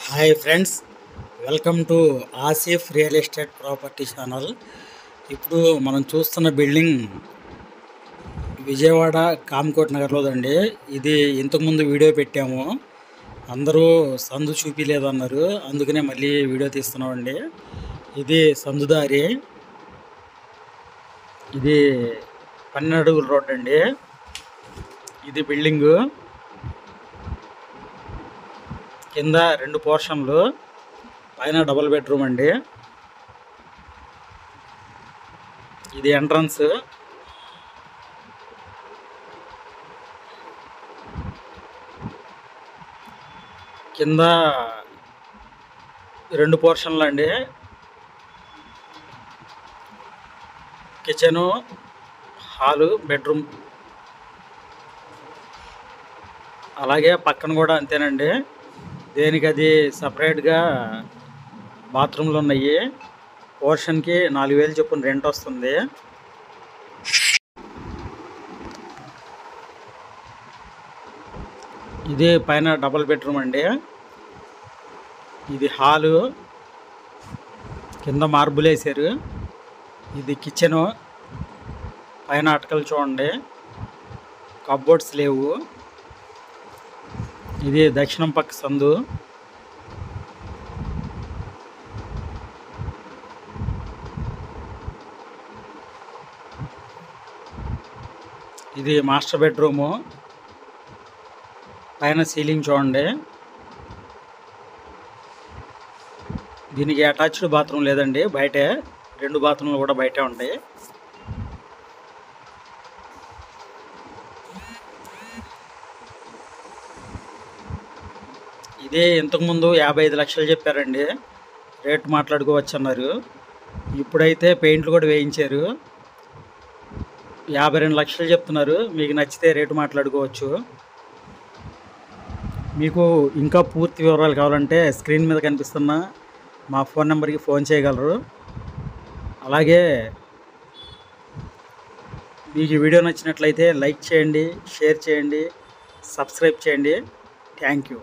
Hi friends, welcome to Asif real estate property channel. ఇప్పుడు మనం చూస్తున్న బిల్డింగ్ విజయవాడ కామ్కోట్ నగర్లోదండి. ఇది ఇంతకుముందు వీడియో పెట్టాము, అందరూ సందు చూపిలేదన్నారు, అందుకనే మళ్ళీ వీడియో తీస్తున్నామండి. ఇది సందుదారి, ఇది 12 అడుగుల రోడ్ అండి. ఇది బిల్డింగు కింద 2 పోర్షన్లు, పైన డబుల్ బెడ్రూమ్ అండి. ఇది ఎంట్రన్స్. కింద 2 పోర్షన్లు అండి. కిచెను, హాలు, బెడ్రూమ్, అలాగే పక్కన కూడా అంతేనండి. దేనికి అది సపరేట్గా బాత్రూమ్లు ఉన్నాయి. పోర్షన్కి 4000 చొప్పున రెంట్ వస్తుంది. ఇది పైన డబుల్ బెడ్రూమ్ అండి. ఇది హాలు, కింద మార్బుల్ వేసారు. ఇది కిచెను, పైన అటకలు చూడండి, కబోర్డ్స్ లేవు. ఇది దక్షిణం పక్క సందు. ఇది మాస్టర్ బెడ్రూము, పైన సీలింగ్ చూడండి. దీనికి అటాచ్డ్ బాత్రూమ్ లేదండి, బయటే 2 బాత్రూమ్లు కూడా బయటే ఉంటాయి. ఇదే ఇంతకుముందు 55 లక్షలు చెప్పారండి, రేటు మాట్లాడుకోవచ్చు అన్నారు. ఇప్పుడైతే పెయింట్లు కూడా వేయించారు, 52 లక్షలు చెప్తున్నారు. మీకు నచ్చితే రేటు మాట్లాడుకోవచ్చు. మీకు ఇంకా పూర్తి వివరాలు కావాలంటే స్క్రీన్ మీద కనిపిస్తున్న మా ఫోన్ నెంబర్కి ఫోన్ చేయగలరు. అలాగే మీకు ఈ వీడియో నచ్చినట్లయితే లైక్ చేయండి, షేర్ చేయండి, సబ్స్క్రైబ్ చేయండి. Thank you.